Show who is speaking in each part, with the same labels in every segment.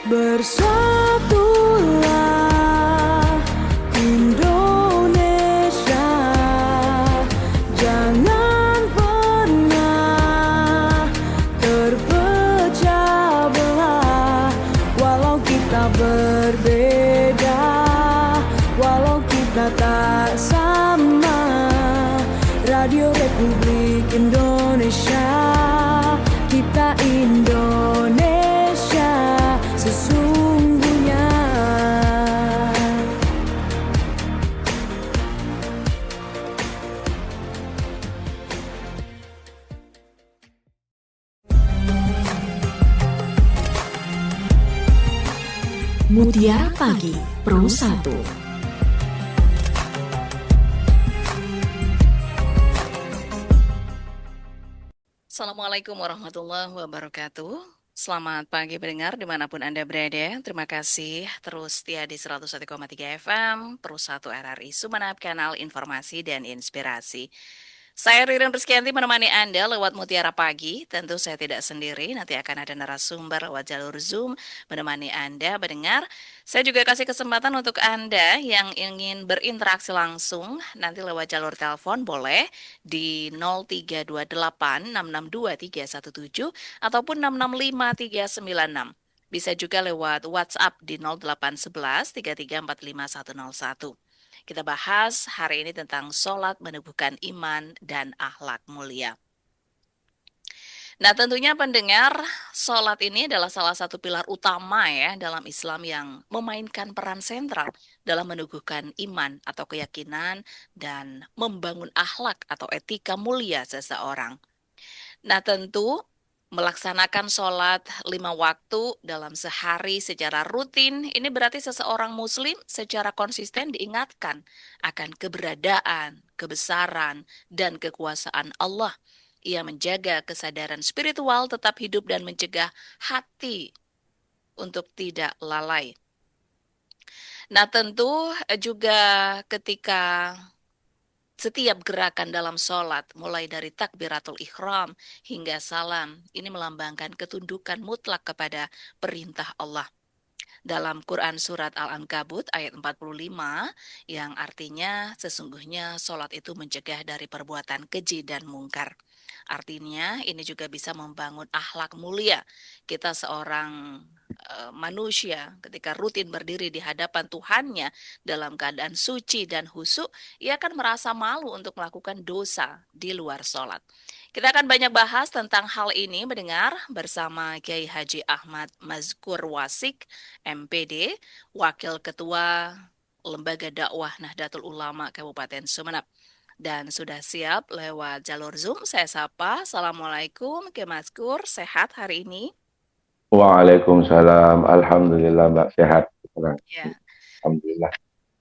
Speaker 1: Bersatulah Indonesia, jangan pernah terpecah belah. Walau kita berbeda, walau kita tak sama, Radio Republik Indonesia, kita Indonesia sesungguhnya.
Speaker 2: Mutiara Pagi Pro 1.
Speaker 3: Assalamualaikum warahmatullahi wabarakatuh. Selamat pagi pendengar dimanapun Anda berada. Terima kasih terus setia di 101,3 FM Pro 1 RRI Sumeneb, kanal informasi dan inspirasi. Saya Ririn Rizkyanti menemani Anda lewat Mutiara Pagi. Tentu saya tidak sendiri, nanti akan ada narasumber lewat jalur Zoom menemani Anda mendengar. Saya juga kasih kesempatan untuk Anda yang ingin berinteraksi langsung, nanti lewat jalur telepon boleh di 0328662317 ataupun 665396. Bisa juga lewat WhatsApp di 0811 3345 101. Kita bahas hari ini tentang sholat menubuhkan iman dan akhlak mulia. Nah, tentunya pendengar, sholat ini adalah salah satu pilar utama ya dalam Islam yang memainkan peran sentral dalam menubuhkan iman atau keyakinan dan membangun akhlak atau etika mulia seseorang. Nah, tentu melaksanakan sholat 5 waktu dalam sehari secara rutin, ini berarti seseorang muslim secara konsisten diingatkan akan keberadaan, kebesaran, dan kekuasaan Allah. Ia menjaga kesadaran spiritual tetap hidup dan mencegah hati untuk tidak lalai. Nah, tentu juga ketika setiap gerakan dalam sholat, mulai dari takbiratul ikhram hingga salam, ini melambangkan ketundukan mutlak kepada perintah Allah. Dalam Quran Surat Al-Ankabut ayat 45, yang artinya sesungguhnya sholat itu mencegah dari perbuatan keji dan mungkar. Artinya ini juga bisa membangun akhlak mulia. Kita seorang manusia ketika rutin berdiri di hadapan Tuhannya dalam keadaan suci dan khusyuk, ia akan merasa malu untuk melakukan dosa di luar sholat. Kita akan banyak bahas tentang hal ini mendengar bersama Kiai Haji Ahmad Mazkur Wasik, MPD, Wakil Ketua Lembaga Dakwah Nahdlatul Ulama Kabupaten Sumeneb. Dan sudah siap lewat jalur Zoom, saya sapa. Assalamualaikum, Kiai Mazkur, sehat hari ini?
Speaker 4: Waalaikumsalam. Alhamdulillah Mbak sehat.
Speaker 3: Ya.
Speaker 4: Alhamdulillah.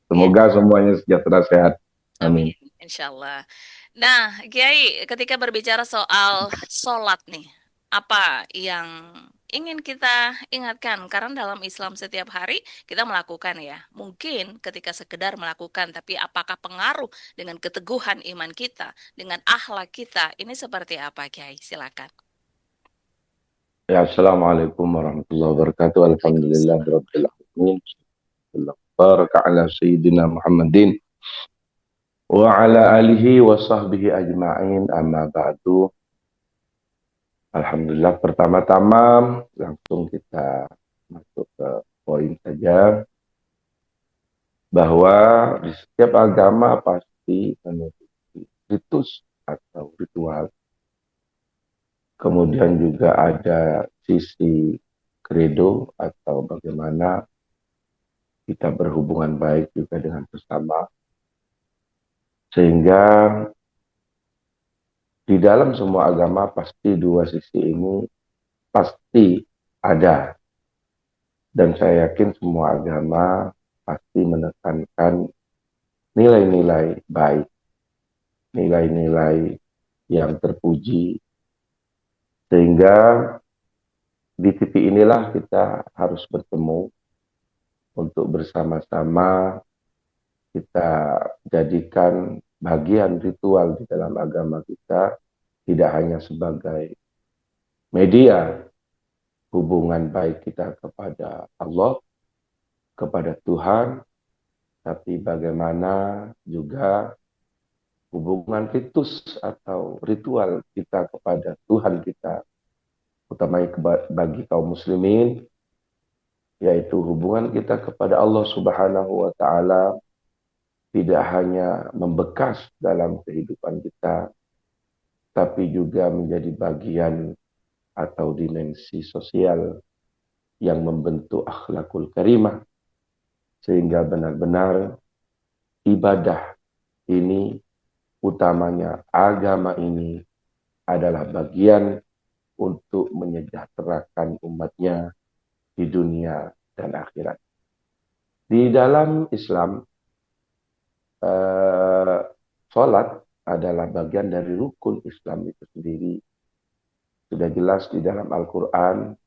Speaker 4: Semoga semuanya sejahtera sehat. Amin.
Speaker 3: Insya Allah. Nah, Kiai, ketika berbicara soal sholat nih, apa yang ingin kita ingatkan? Karena dalam Islam setiap hari kita melakukan ya. Mungkin ketika sekedar melakukan, tapi apakah pengaruh dengan keteguhan iman kita, dengan akhlak kita, ini seperti apa, Kiai? Silakan.
Speaker 4: Ya, Assalamualaikum warahmatullahi wabarakatuh. Alhamdulillah rabbil alamin. Baraka ala sayyidina Muhammadin wa ala alihi wa sahbihi ajma'in, amma ba'du. Alhamdulillah, pertama-tama langsung kita masuk ke poin saja, bahwa di setiap agama pasti memiliki ritus atau ritual. Kemudian juga ada sisi kredo atau bagaimana kita berhubungan baik juga dengan sesama. Sehingga di dalam semua agama pasti dua sisi ini pasti ada. Dan saya yakin semua agama pasti menekankan nilai-nilai baik, nilai-nilai yang terpuji. Sehingga di titik inilah kita harus bertemu untuk bersama-sama kita jadikan bagian ritual di dalam agama kita tidak hanya sebagai media hubungan baik kita kepada Allah, kepada Tuhan, tapi bagaimana juga hubungan ritus atau ritual kita kepada Tuhan kita, utamanya bagi kaum muslimin, yaitu hubungan kita kepada Allah Subhanahu wa Ta'ala tidak hanya membekas dalam kehidupan kita, tapi juga menjadi bagian atau dimensi sosial yang membentuk akhlakul karimah, sehingga benar-benar ibadah ini, utamanya agama ini, adalah bagian untuk menyejahterakan umatnya di dunia dan akhirat. Di dalam Islam, sholat adalah bagian dari rukun Islam itu sendiri. Sudah jelas di dalam Al-Quran,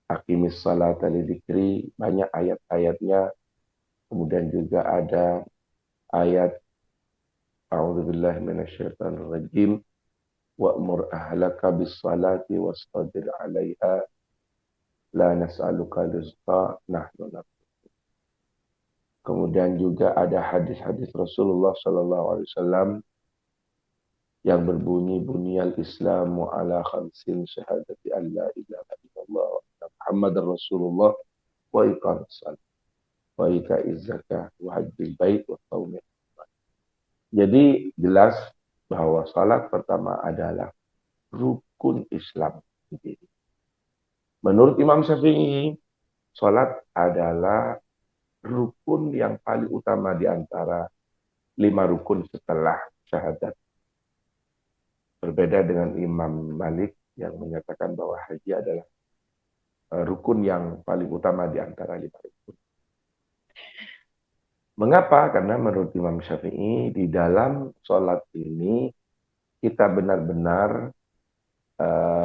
Speaker 4: aqimis salata lidzikri, banyak ayat-ayatnya. Kemudian juga ada ayat a'udzubillahi minasyaitonir rajim, wa'mur ahlaka bis salati wastabir 'alaiha la nas'aluka rizqa nahnu narzuquka. Kemudian juga ada hadis-hadis Rasulullah SAW yang berbunyi, bunyal Islamu ala khamsin syahadati an la ilaha illallah wa anna Muhammadar Rasulullah wa iqamis shalah wa ita'iz zakah wa hajjil bait wa shaumil. Jadi jelas bahwa salat pertama adalah rukun Islam. Menurut Imam Syafi'i, salat adalah rukun yang paling utama di antara 5 rukun setelah syahadat. Berbeda dengan Imam Malik yang menyatakan bahwa haji adalah rukun yang paling utama di antara 5 rukun. Mengapa? Karena menurut Imam Syafi'i, di dalam sholat ini kita benar-benar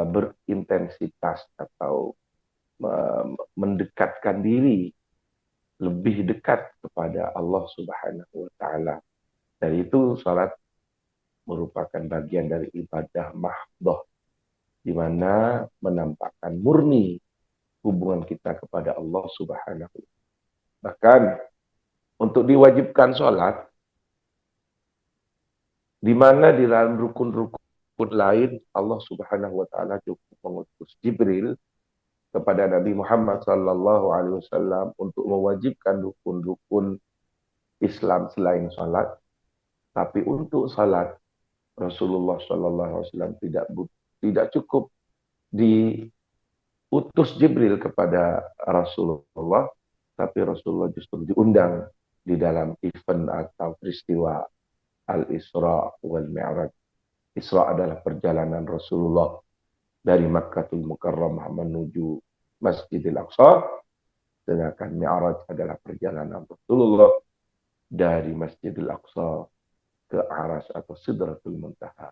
Speaker 4: berintensitas atau mendekatkan diri lebih dekat kepada Allah Subhanahu wa Ta'ala. Dan itu salat merupakan bagian dari ibadah mahdoh, di mana menampakkan murni hubungan kita kepada Allah Subhanahu wa Ta'ala. Bahkan untuk diwajibkan salat, di mana di dalam rukun-rukun lain Allah Subhanahu wa Ta'ala cukup mengutus Jibril kepada Nabi Muhammad sallallahu alaihi wasallam untuk mewajibkan rukun-rukun Islam selain salat. Tapi untuk salat, Rasulullah sallallahu alaihi wasallam tidak cukup diutus Jibril kepada Rasulullah, tapi Rasulullah justru diundang di dalam event atau peristiwa Al-Isra wal Mi'raj. Isra adalah perjalanan Rasulullah dari Makkatul Mukarramah menuju Masjidil Aqsa, sedangkan Mi'raj adalah perjalanan Rasulullah dari Masjidil Aqsa ke Aras atau Sidratul Muntaha.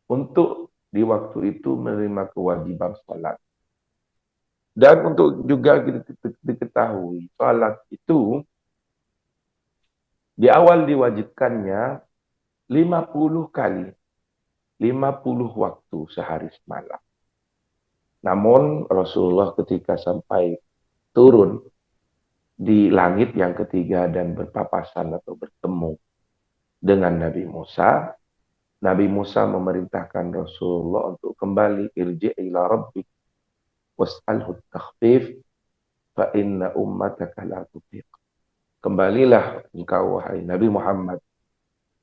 Speaker 4: Untuk di waktu itu menerima kewajiban salat. Dan untuk juga diketahui, salat itu di awal diwajibkannya 50 kali, 50 waktu sehari semalam. Namun Rasulullah ketika sampai turun di langit yang ketiga dan berpapasan atau bertemu dengan Nabi Musa memerintahkan Rasulullah untuk kembali, irji' ila rabbik was'alhu takhfif fa inna ummataka la tutiq. Kembalilah engkau wahai Nabi Muhammad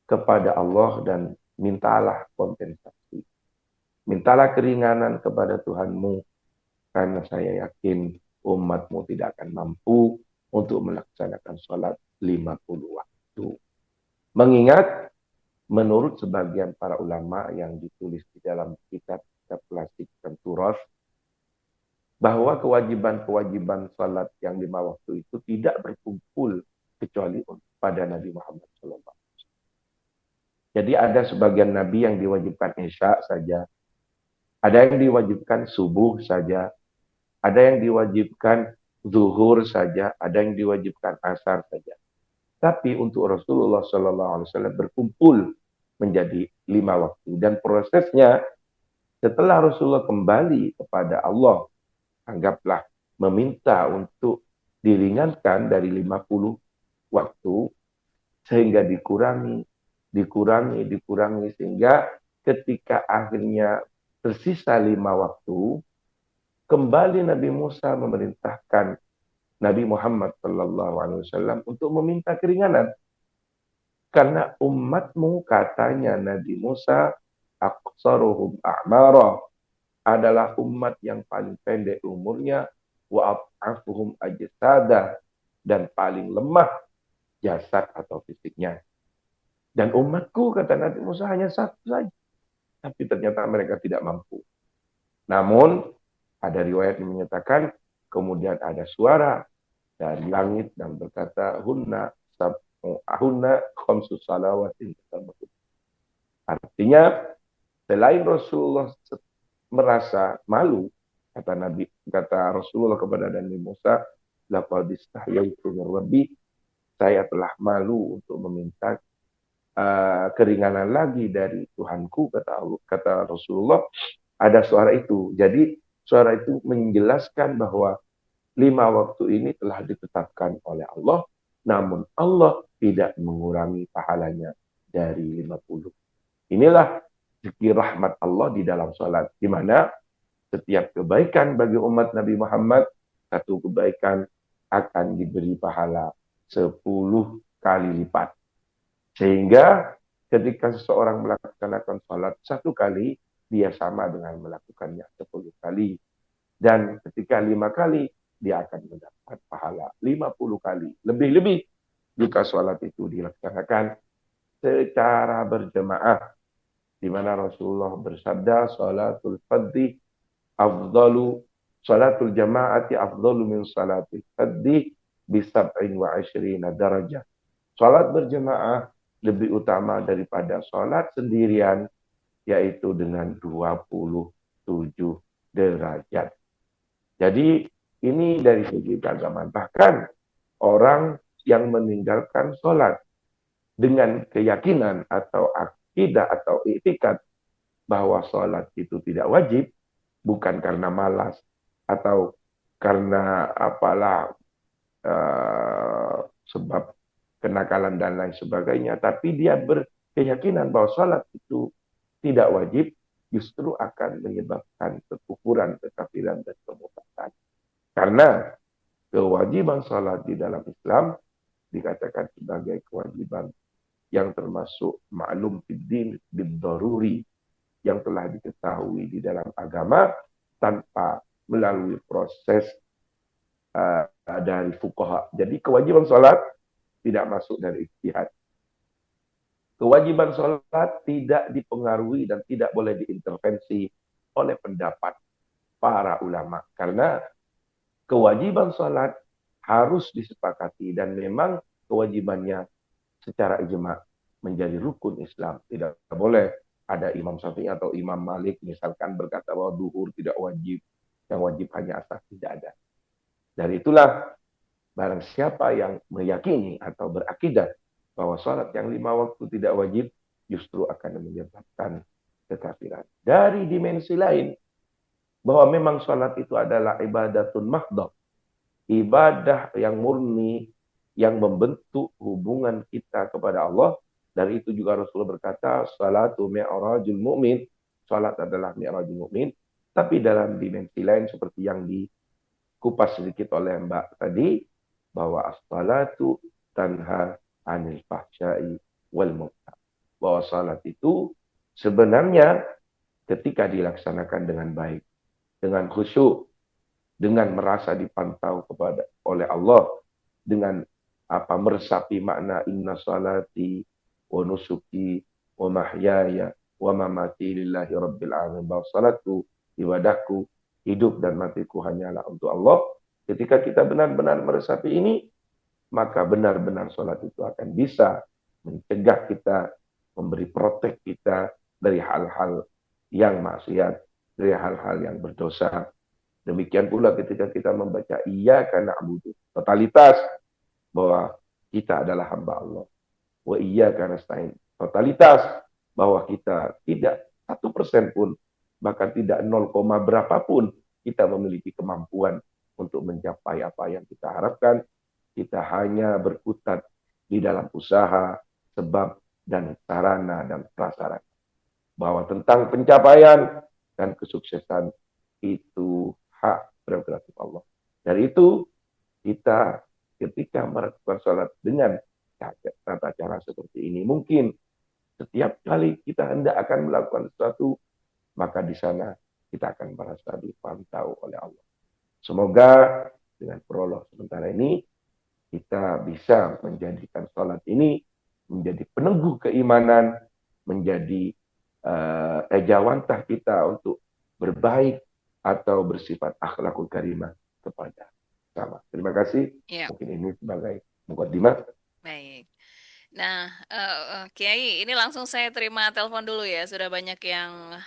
Speaker 4: kepada Allah dan mintalah kompensasi. Mintalah keringanan kepada Tuhanmu, karena saya yakin umatmu tidak akan mampu untuk melaksanakan sholat 50 waktu. Mengingat, menurut sebagian para ulama yang ditulis di dalam kitab-kitab klasik dan turas, bahwa kewajiban-kewajiban sholat yang 5 waktu itu tidak berkumpul kecuali pada Nabi Muhammad SAW. Jadi ada sebagian Nabi yang diwajibkan Isya saja, ada yang diwajibkan subuh saja, ada yang diwajibkan zuhur saja, ada yang diwajibkan asar saja. Tapi untuk Rasulullah SAW berkumpul menjadi 5 waktu. Dan prosesnya setelah Rasulullah kembali kepada Allah anggaplah meminta untuk diringankan dari 50 waktu sehingga dikurangi sehingga ketika akhirnya tersisa 5 waktu, kembali Nabi Musa memerintahkan Nabi Muhammad SAW untuk meminta keringanan. Karena umatmu, katanya Nabi Musa, aqsaruhum a'mara, adalah umat yang paling pendek umurnya, wa at'afuhum ajsada, dan paling lemah jasad atau fisiknya. Dan umatku, kata Nabi Musa, hanya satu saja. Tapi ternyata mereka tidak mampu. Namun, ada riwayat yang menyatakan, kemudian ada suara dari langit dan berkata, hunna khamsus salawatin. Artinya, selain Rasulullah merasa malu, kata Rasulullah kepada Nabi Musa, laqad istahyaitu min rabbi, saya telah malu untuk meminta keringanan lagi dari Tuhanku, kata Rasulullah. Ada suara itu. Jadi suara itu menjelaskan bahwa 5 waktu ini telah ditetapkan oleh Allah, namun Allah tidak mengurangi pahalanya dari 50. Inilah zikir rahmat Allah di dalam salat, di mana setiap kebaikan bagi umat Nabi Muhammad, satu kebaikan akan diberi pahala 10 kali lipat. Sehingga ketika seseorang melaksanakan salat 1 kali, dia sama dengan melakukannya 10 kali. Dan ketika 5 kali, dia akan mendapat pahala 50 kali. Lebih-lebih jika salat itu dilaksanakan secara berjemaah. Di mana Rasulullah bersabda, salatul fardhi afdalu, salatul jama'ati afdalu min salatil fardhi bi 27 darajah. Salat berjemaah lebih utama daripada salat sendirian, yaitu dengan 27 derajat. Jadi ini dari segi keagamaan. Bahkan orang yang meninggalkan salat dengan keyakinan atau akidah atau i'tikad bahwa salat itu tidak wajib, bukan karena malas atau karena sebab kenakalan dan lain sebagainya, tapi dia berkeyakinan bahwa salat itu tidak wajib, justru akan menyebabkan kekufuran, kekafiran, dan kemurtadan. Karena kewajiban salat di dalam Islam dikatakan sebagai kewajiban yang termasuk ma'lum fiddin bid-daruri, yang telah diketahui di dalam agama tanpa melalui proses dari fuqaha. Jadi kewajiban salat tidak masuk dari ijtihad. Kewajiban sholat tidak dipengaruhi dan tidak boleh diintervensi oleh pendapat para ulama. Karena kewajiban sholat harus disepakati dan memang kewajibannya secara ijma' menjadi rukun Islam. Tidak boleh ada Imam Syafi'i atau Imam Malik misalkan berkata bahwa duhur tidak wajib, yang wajib hanya asar, tidak ada. Dari itulah barang siapa yang meyakini atau berakidah bahwa sholat yang 5 waktu tidak wajib, justru akan menyebabkan kekafiran. Dari dimensi lain, bahwa memang sholat itu adalah ibadatun mahdoh, ibadah yang murni, yang membentuk hubungan kita kepada Allah. Dari itu juga Rasulullah berkata, salatu mi'rajul mu'min, sholat adalah mi'rajul mu'min. Tapi dalam dimensi lain seperti yang dikupas sedikit oleh Mbak tadi, bahwa as-salatu tanha anil fahsyai wal munkar. Bahwa salat itu sebenarnya ketika dilaksanakan dengan baik, dengan khusyuk, dengan merasa dipantau oleh Allah, dengan meresapi makna inna salati wa nusuki wa mahyaya wa mamati lillahi rabbil alamin. Bahwa salatku, ibadahku, hidup dan matiku hanyalah untuk Allah. Ketika kita benar-benar meresapi ini, maka benar-benar sholat itu akan bisa mencegah kita, memberi protek kita dari hal-hal yang maksiat, dari hal-hal yang berdosa. Demikian pula ketika kita membaca iyyaka na'budu, totalitas bahwa kita adalah hamba Allah. Wa iyyaka nasta'in, totalitas bahwa kita tidak 1% pun, bahkan tidak 0, berapapun kita memiliki kemampuan untuk mencapai apa yang kita harapkan. Kita hanya berkutat di dalam usaha, sebab, dan sarana dan prasarana. Bahwa tentang pencapaian dan kesuksesan itu hak prerogatif Allah. Dari itu, kita ketika melakukan sholat dengan tata cara seperti ini, mungkin setiap kali kita hendak akan melakukan sesuatu, maka di sana kita akan merasa dipantau oleh Allah. Semoga dengan prolog sementara ini, kita bisa menjadikan sholat ini menjadi penengguh keimanan, menjadi ejawantah kita untuk berbaik atau bersifat akhlakul karimah kepada sama. Terima kasih.
Speaker 3: Ya,
Speaker 4: Mungkin ini sebagai mukadimah.
Speaker 3: baik. Nah, Kiai, ini langsung saya terima telepon dulu ya. Sudah banyak yang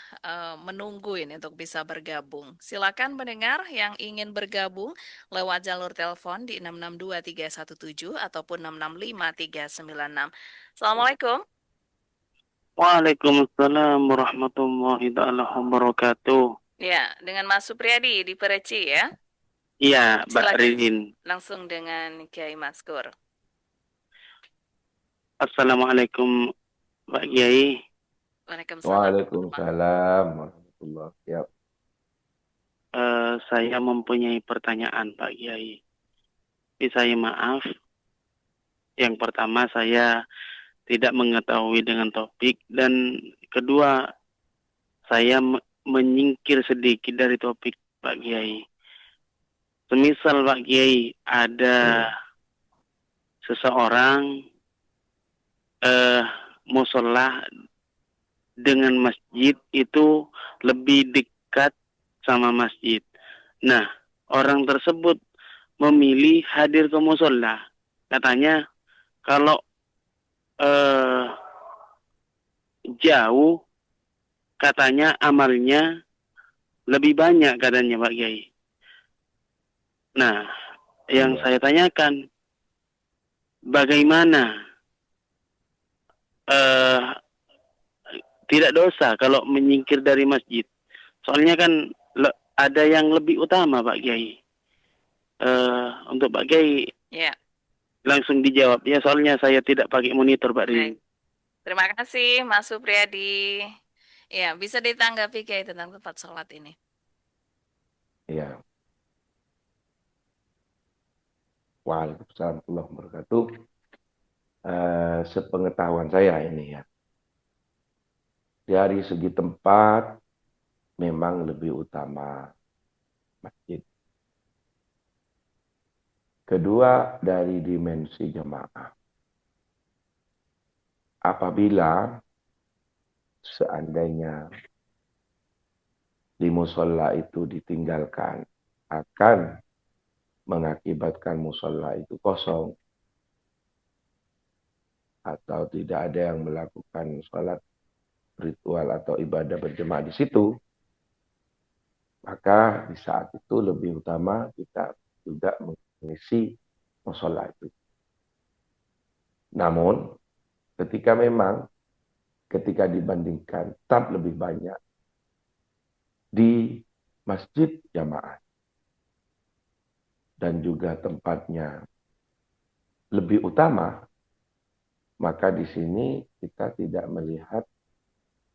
Speaker 3: menunggu ini untuk bisa bergabung. Silakan pendengar yang ingin bergabung lewat jalur telepon di 662317 ataupun 665396. Assalamualaikum.
Speaker 5: Waalaikumsalam warahmatullahi taala wabarakatuh.
Speaker 3: Ya, dengan Mas Supriyadi di Pereci ya.
Speaker 5: Iya, Mbak
Speaker 3: Silakan.
Speaker 5: Ridin.
Speaker 3: Langsung dengan Kiai Maskur.
Speaker 5: Assalamualaikum, Pak Kiai.
Speaker 3: Waalaikumsalam.
Speaker 4: Waalaikumsalam warahmatullahi wabarakatuh.
Speaker 5: Saya mempunyai pertanyaan, Pak Kiai. Tapi saya maaf. Yang pertama, saya tidak mengetahui dengan topik. Dan kedua, saya menyingkir sedikit dari topik, Pak Kiai. Semisal, Pak Kiai, ada seseorang musola dengan masjid itu lebih dekat sama masjid. Nah, orang tersebut memilih hadir ke musola. Katanya kalau jauh, katanya amalnya lebih banyak katanya Pak Kiai. Nah, yang saya tanyakan, bagaimana tidak dosa kalau menyingkir dari masjid? Soalnya kan ada yang lebih utama Pak Kiai. Untuk Pak Kiai langsung dijawab ya, soalnya saya tidak pakai monitor Pak Rini.
Speaker 3: Terima kasih Mas Supriyadi. Ya, bisa ditanggapi Kiai tentang tempat sholat ini.
Speaker 4: Ya. Waalaikumsalam warahmatullahi wabarakatuh. Sepengetahuan saya ini ya, dari segi tempat memang lebih utama masjid. Kedua, dari dimensi jemaah. Apabila seandainya di musola itu ditinggalkan, akan mengakibatkan musola itu kosong, atau tidak ada yang melakukan sholat ritual atau ibadah berjemaah di situ, maka di saat itu lebih utama kita juga mengisi musola itu. Namun, ketika dibandingkan tetap lebih banyak di masjid jamaah dan juga tempatnya lebih utama, maka di sini kita tidak melihat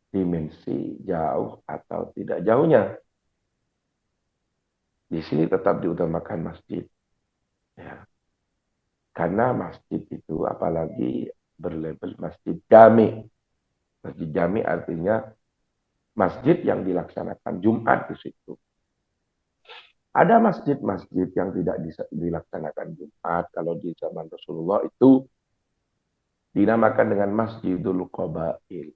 Speaker 4: dimensi jauh atau tidak jauhnya. Di sini tetap diutamakan masjid. Ya. Karena masjid itu apalagi berlabel masjid jami. Masjid jami artinya masjid yang dilaksanakan Jumat di situ. Ada masjid-masjid yang tidak dilaksanakan Jumat. Kalau di zaman Rasulullah itu dinamakan dengan Masjidul Qabail.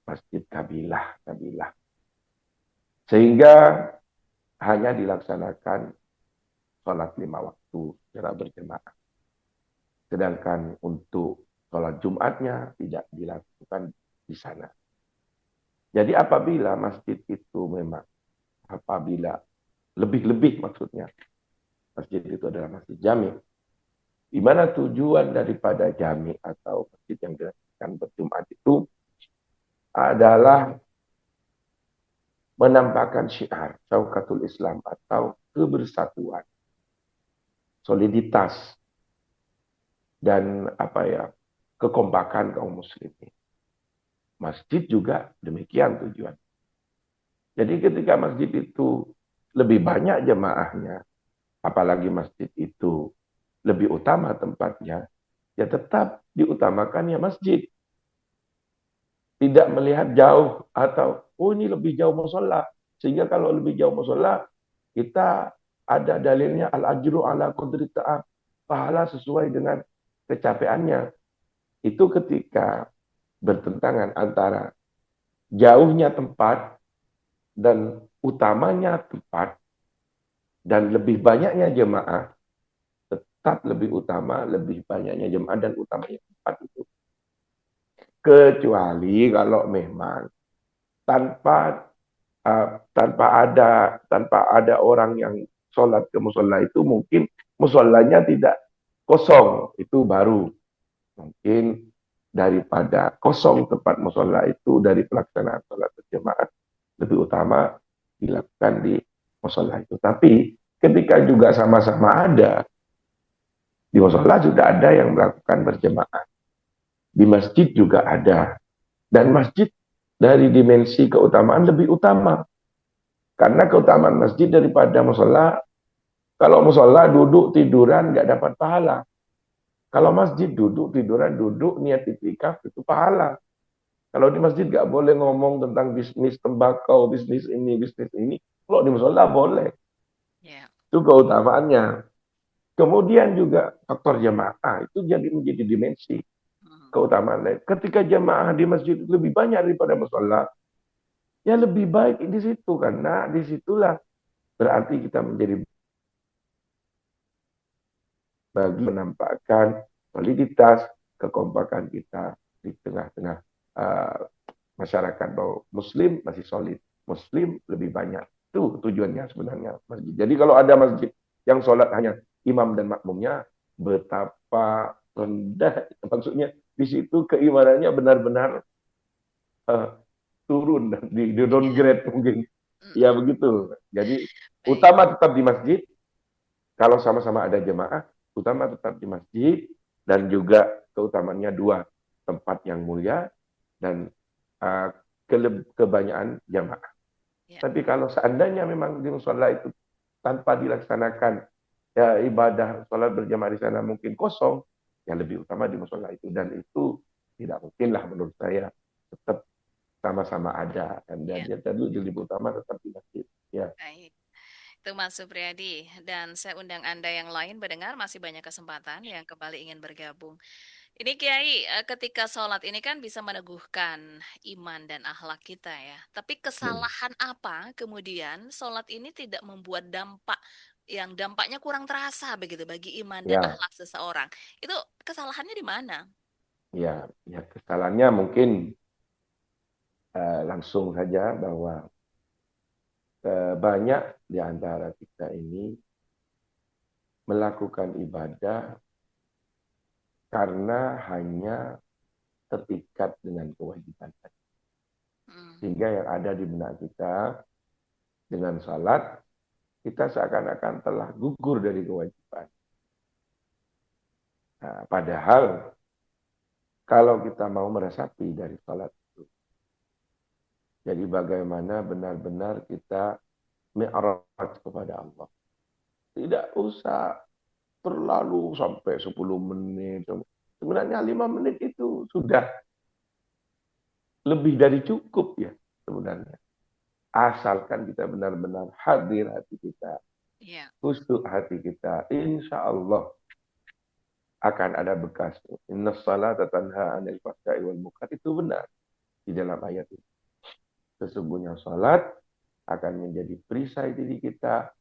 Speaker 4: Masjid kabilah. Sehingga hanya dilaksanakan sholat 5 waktu secara berjemaah. Sedangkan untuk sholat Jumatnya tidak dilakukan di sana. Jadi apabila masjid itu memang, lebih-lebih maksudnya, masjid itu adalah masjid jami, di mana tujuan daripada jami atau masjid yang dilakukan berjumat itu adalah menampakkan syiar Syaukatul Islam atau kebersatuan, soliditas, dan kekompakan kaum muslimin. Masjid juga demikian tujuan. Jadi ketika masjid itu lebih banyak jemaahnya, apalagi masjid itu lebih utama tempatnya, ya tetap diutamakan ya masjid. Tidak melihat jauh atau ini lebih jauh musola. Sehingga kalau lebih jauh musola, kita ada dalilnya al-ajru ala qadri ta'ab. Pahala sesuai dengan kecapeannya. Itu ketika bertentangan antara jauhnya tempat dan utamanya tempat dan lebih banyaknya jemaah, tetap lebih utama, lebih banyaknya jemaah dan utamanya tempat itu. Kecuali kalau memang tanpa tanpa ada orang yang sholat ke musola itu, mungkin musolanya tidak kosong, itu baru mungkin daripada kosong tempat musola itu dari pelaksanaan sholat berjamaah lebih utama dilakukan di musola itu. Tapi ketika juga sama-sama ada di musola, sudah ada yang melakukan berjamaah, di masjid juga ada, dan masjid dari dimensi keutamaan lebih utama. Karena keutamaan masjid daripada musola, kalau musola duduk tiduran nggak dapat pahala. Kalau masjid duduk tiduran, duduk niat itikaf itu pahala. Kalau di masjid nggak boleh ngomong tentang bisnis tembakau, bisnis ini, bisnis ini. Kalau di musola boleh.
Speaker 3: Ya.
Speaker 4: Itu keutamaannya. Kemudian juga faktor jamaah itu jadi menjadi dimensi keutamaan lain. Ketika jamaah di masjid lebih banyak daripada musola, ya lebih baik di situ, karena disitulah berarti kita menjadi bagi menampakkan soliditas, kekompakan kita di tengah-tengah masyarakat bahwa Muslim masih solid, Muslim lebih banyak. Itu tujuannya sebenarnya masjid. Jadi kalau ada masjid yang sholat hanya imam dan makmumnya, betapa rendah. Maksudnya di situ keimanannya benar-benar turun, di downgrade mungkin. Ya begitu. Jadi utama tetap di masjid. Kalau sama-sama ada jemaah, utama tetap di masjid, dan juga keutamaannya dua, tempat yang mulia dan kebanyakan jemaah.
Speaker 3: Ya.
Speaker 4: Tapi kalau seandainya memang di musola itu tanpa dilaksanakan ya ibadah sholat berjamaah di sana mungkin kosong, yang lebih utama di musola itu, dan itu tidak mungkinlah menurut saya, tetap sama-sama ada, dan dia tadi lebih utama tetap di masjid. Ya.
Speaker 3: Baik. Itu Mas Supriyadi, dan saya undang Anda yang lain mendengar, masih banyak kesempatan yang kembali ingin bergabung. Ini Kiai, ketika sholat ini kan bisa meneguhkan iman dan akhlak kita ya. Tapi kesalahan apa kemudian sholat ini tidak membuat dampak yang dampaknya kurang terasa begitu bagi iman dan
Speaker 4: Ya,
Speaker 3: akhlak seseorang? Itu kesalahannya di mana?
Speaker 4: ya, ya, kesalahannya mungkin langsung saja bahwa banyak di antara kita ini melakukan ibadah karena hanya terikat dengan kewajiban. Sehingga yang ada di benak kita dengan salat, kita seakan-akan telah gugur dari kewajiban. Nah, padahal kalau kita mau meresapi dari salat itu, jadi bagaimana benar-benar kita mi'raj kepada Allah. Tidak usah terlalu sampai 10 menit. Sebenarnya 5 menit itu sudah lebih dari cukup ya sebenarnya. Asalkan kita benar-benar hadir hati kita, khusyuk hati kita, insya Allah akan ada bekas. Inna salata tanha anil fahsya'i wal munkar, itu benar di dalam ayat itu. Sesungguhnya salat akan menjadi perisai diri kita,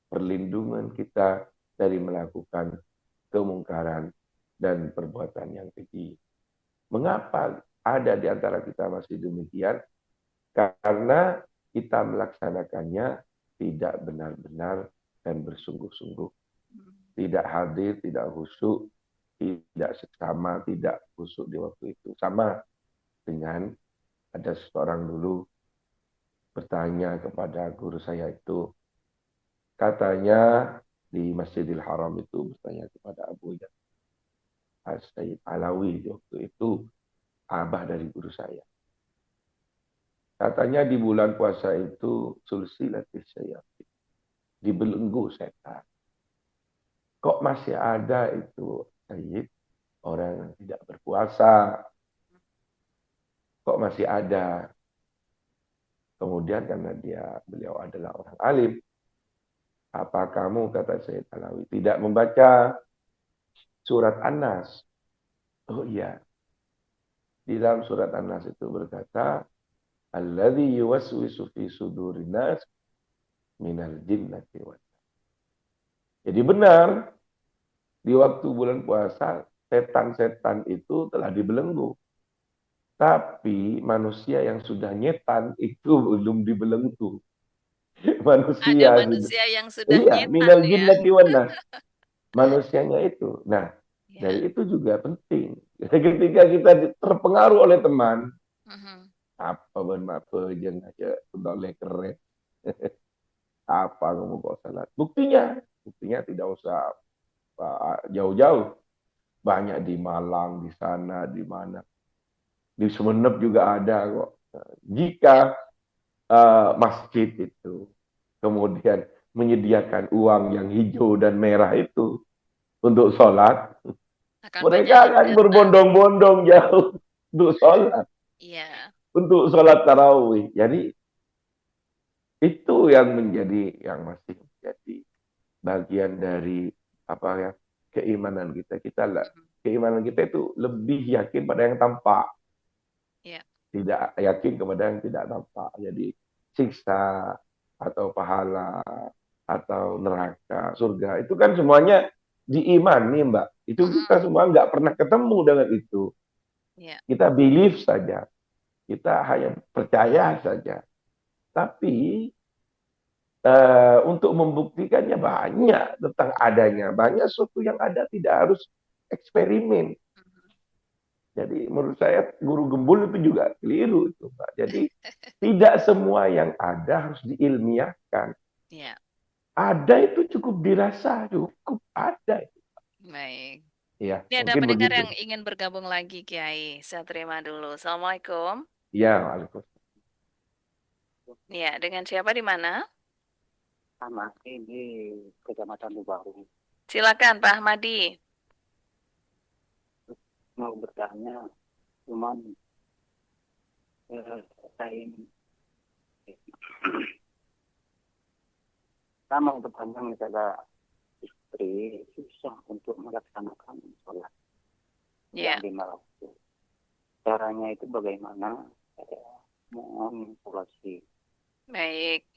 Speaker 4: perlindungan kita dari melakukan kemungkaran dan perbuatan yang keji. Mengapa ada di antara kita masih demikian? Karena kita melaksanakannya tidak benar-benar dan bersungguh-sungguh. Tidak hadir, tidak khusyuk, tidak seksama, tidak khusyuk di waktu itu. Sama dengan ada seorang dulu bertanya kepada guru saya itu, katanya di Masjidil Haram itu bertanya kepada Abu Sayyid Alawi waktu itu, abah dari guru saya. Katanya di bulan puasa itu sulsilatis syayatin, dibelenggu setan. Kok masih ada itu Sayyid orang yang tidak berpuasa? Kok masih ada? Kemudian karena beliau adalah orang alim, apa kamu, kata Sayyid Alawi, tidak membaca surat An-Nas? Oh iya, di dalam surat An-Nas itu berkata, alladzi yuwaswisu fi sudurin nas minal jinnati wan. Jadi benar, di waktu bulan puasa, setan-setan itu telah dibelenggu. Tapi manusia yang sudah nyetan itu belum dibelenggu.
Speaker 3: Ada
Speaker 4: Manusia sudah,
Speaker 3: manusia yang sudah
Speaker 4: iya,
Speaker 3: nyetan
Speaker 4: minal
Speaker 3: ya.
Speaker 4: jinnati wan nas. Manusianya itu. Nah,
Speaker 3: Ya.
Speaker 4: dari itu juga penting. Ketika kita terpengaruh oleh teman,
Speaker 3: Mhm.
Speaker 4: apa berapa jangan aja udah oleh keren. Apa kamu kok salat? Buktinya tidak usah jauh-jauh. Banyak di Malang, di sana, di mana. Di Sumeneb juga ada kok. Jika
Speaker 3: Ya.
Speaker 4: masjid itu kemudian menyediakan uang yang hijau dan merah itu untuk sholat,
Speaker 3: Akan banyak
Speaker 4: mereka
Speaker 3: yang
Speaker 4: akan
Speaker 3: datang.
Speaker 4: berbondong-bondong jauh untuk sholat,
Speaker 3: Iya.
Speaker 4: untuk sholat tarawih. Jadi itu yang masih menjadi bagian dari apa ya, keimanan kita.
Speaker 3: Mhm.
Speaker 4: Keimanan kita itu lebih yakin pada yang tampak,
Speaker 3: Iya.
Speaker 4: tidak yakin kepada yang tidak tampak. Jadi siksa atau pahala atau neraka, surga itu kan semuanya diimani, Mbak. Itu kita
Speaker 3: Mhm.
Speaker 4: semua nggak pernah ketemu dengan itu.
Speaker 3: Iya.
Speaker 4: Kita believe saja, kita hanya percaya saja. Tapi untuk membuktikannya banyak tentang adanya. Banyak sesuatu yang ada tidak harus eksperimen.
Speaker 3: Mhm.
Speaker 4: Jadi menurut saya guru gembul itu juga keliru itu, Pak. Jadi tidak semua yang ada harus diilmiahkan.
Speaker 3: Iya.
Speaker 4: Ada itu cukup dirasa, cukup ada.
Speaker 3: Baik.
Speaker 4: Ya,
Speaker 3: Ini ada
Speaker 4: mungkin
Speaker 3: pendengar
Speaker 4: begitu.
Speaker 3: yang ingin bergabung lagi, Kiai. Saya terima dulu. Assalamualaikum.
Speaker 4: Ya, Waalaikumsalam.
Speaker 3: Ya, dengan siapa di mana?
Speaker 6: Sama ini Kecamatan Baru.
Speaker 3: Silakan Pak Ahmadi.
Speaker 6: Mau bertanya, cuman saya ini saya mau bertanya misalnya istri susah untuk melaksanakan sholat
Speaker 3: Ya.
Speaker 6: yang 5 waktu. Caranya itu bagaimana? Saya mohon informasi.
Speaker 3: Baik.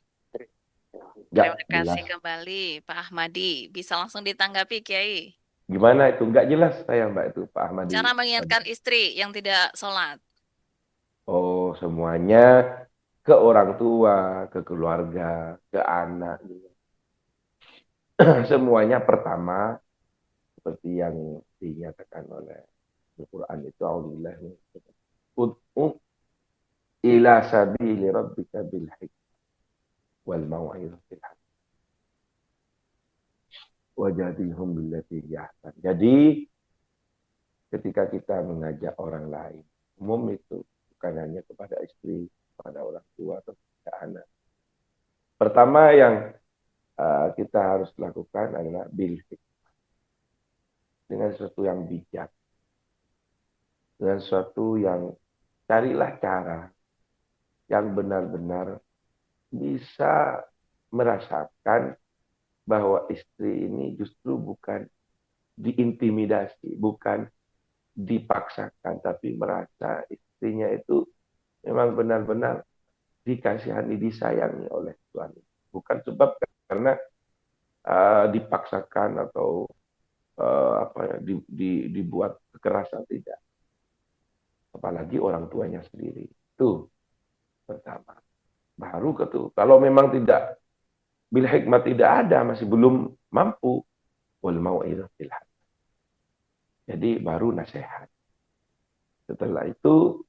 Speaker 4: Nggak
Speaker 3: Terima
Speaker 4: jelas.
Speaker 3: kasih kembali Pak Ahmadi. Bisa langsung ditanggapi, Kiai.
Speaker 4: Gimana itu? Nggak jelas saya, Mbak, itu Pak Ahmadi.
Speaker 3: Cara mengingatkan istri yang tidak sholat.
Speaker 4: Oh, semuanya ke orang tua, ke keluarga, ke anak. Semuanya pertama, seperti yang dinyatakan oleh Al-Quran itu, A'udzubillah ud'u ila sabili rabbika bil hikmah wal mau'izatil hasanah wajadilhum billati hiya ahsan. Jadi ketika kita mengajak orang lain, umum itu bukan hanya kepada istri, kepada orang tua atau kepada anak. Pertama yang kita harus lakukan adalah bil hikmah, dengan sesuatu yang bijak, dengan sesuatu yang carilah cara yang benar-benar bisa merasakan bahwa istri ini justru bukan diintimidasi, bukan dipaksakan, tapi merasa istrinya itu memang benar-benar dikasihani, disayangi oleh suami. Bukan sebab karena dipaksakan atau dibuat kekerasan, tidak. Apalagi orang tuanya sendiri. Itu pertama. Baru kalau memang tidak, bil hikmah tidak ada, masih belum mampu, wal mau'izatil hasanah. Jadi baru nasihat. Setelah itu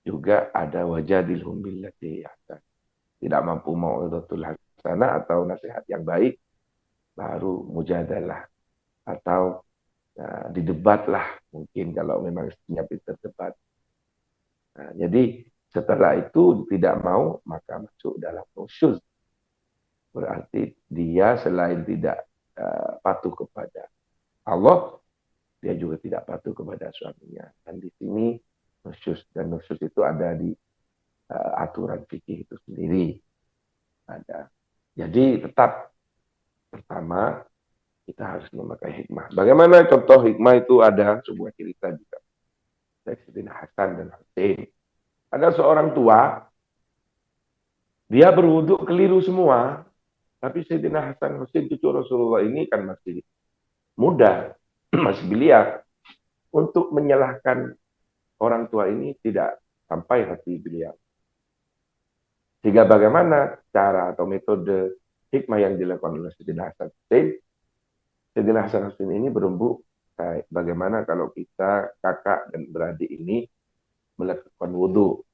Speaker 4: juga ada wajadilhum billati ahsan. tidak mampu mau'izatul hasanah atau nasihat yang baik, baru mujadalah atau didebatlah mungkin kalau memang siap berdebat. Nah, jadi setelah itu tidak mau maka masuk dalam nusyuz. Berarti dia selain tidak patuh kepada Allah, dia juga tidak patuh kepada suaminya. Dan di sini nusyuz, dan nusyuz itu ada di aturan fikih itu sendiri. Ada. Jadi tetap pertama kita harus memakai hikmah. Bagaimana contoh hikmah itu ada sebuah cerita juga. Sayyidina Hasan dan Husain. Ada seorang tua, dia berwuduk keliru semua. Tapi Sayyidina Hasan Husain cucu Rasulullah ini kan masih muda, masih belia. Untuk menyalahkan orang tua ini tidak sampai hati beliau. Sehingga bagaimana cara atau metode hikmah yang dilakukan oleh Sayyidina Hasan Husain? Sayyidina Hasan Husain ini berembuk, bagaimana kalau kita kakak dan beradik ini melakukan wudhu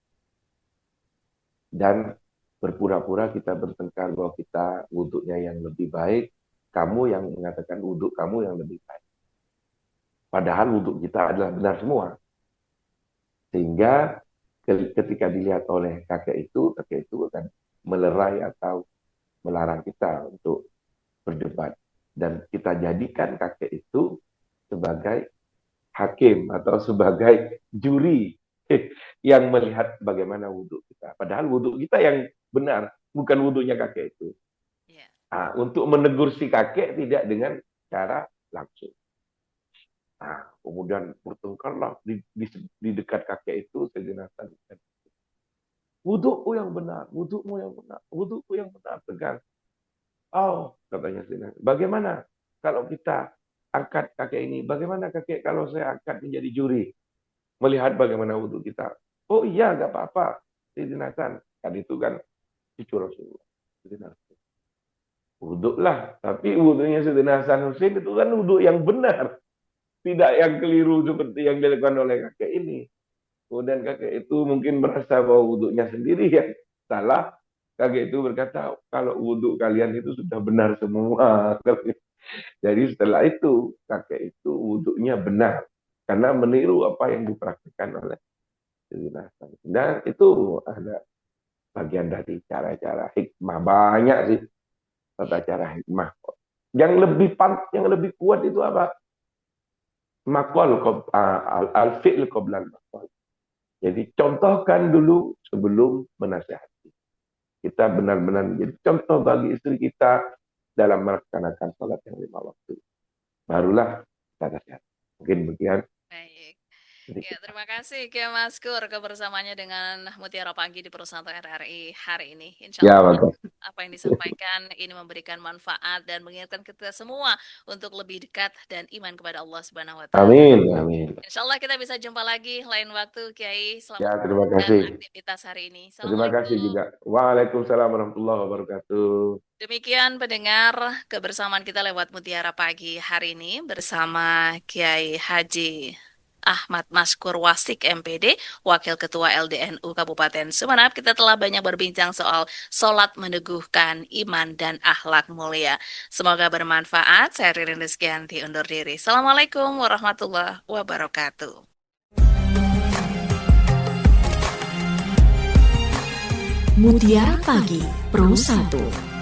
Speaker 4: dan berpura-pura kita bertengkar bahwa kita wudhunya yang lebih baik, kamu yang mengatakan wudhu kamu yang lebih baik. Padahal wudhu kita adalah benar semua. Sehingga ketika dilihat oleh kakek itu akan melerai atau melarang kita untuk berdebat. Dan kita jadikan kakek itu sebagai hakim atau sebagai juri yang melihat bagaimana wudhu kita. Padahal wudhu kita yang benar, bukan wudhunya kakek itu.
Speaker 3: Yeah.
Speaker 4: Nah, untuk menegur si kakek tidak dengan cara langsung. Nah, kemudian bertengkarlah di dekat kakek itu Sayyidina Hasan. Wudhuku yang benar, wudhumu yang benar, wudhuku yang benar, tegang. Oh, katanya Sayyidina, bagaimana kalau kita angkat kakek ini? Bagaimana kakek kalau saya angkat menjadi juri? Melihat bagaimana wudhu kita. Oh iya, nggak apa-apa. Sayyidina Hasan, kan itu kan cucu Rasulullah. Wudhulah, tapi wudhunya Sayyidina Hasan Husain itu kan wudhu yang benar. Tidak yang keliru seperti yang dilakukan oleh kakek ini. Kemudian kakek itu mungkin merasa bahwa wudhunya sendiri yang salah. Kakek itu berkata, kalau wudhu kalian itu sudah benar semua. Jadi setelah itu, kakek itu wudhunya benar. Karena meniru apa yang dipraktikkan oleh Sayyidina Hasan. Dan itu ada bagian dari cara-cara hikmah. Banyak sih tata cara hikmah. Yang lebih kuat itu apa? Maqal al-fi'l qabla al-maqal. Jadi contohkan dulu sebelum menasihati. Kita benar-benar menjadi contoh bagi istri kita dalam melaksanakan salat yang 5 waktu. Barulah kita nasihati. Mungkin demikian.
Speaker 3: Baik. Ya, terima kasih Kiai Maskur kebersamaannya dengan Mutiara Pagi di Perusahaan RRI hari ini. Insya Allah apa yang disampaikan ini memberikan manfaat dan mengingatkan kita semua untuk lebih dekat dan iman kepada Allah Subhanahu wa taala.
Speaker 4: Amin, amin.
Speaker 3: Insya Allah kita bisa jumpa lagi lain waktu, Kiai. Selamat
Speaker 4: ya, terima kasih.
Speaker 3: Aktivitas hari ini.
Speaker 4: Terima kasih juga. Waalaikumsalam warahmatullahi wabarakatuh.
Speaker 3: Demikian pendengar kebersamaan kita lewat Mutiara Pagi hari ini bersama Kiai Haji Ahmad Maskur Wasik MPD, Wakil Ketua LDNU Kabupaten Sumeneb. Kita telah banyak berbincang soal sholat meneguhkan iman dan akhlak mulia. Semoga bermanfaat. Saya Ririn Rizkyanti undur diri. Assalamualaikum warahmatullahi wabarakatuh.
Speaker 2: Mutiara Pagi Pro 1.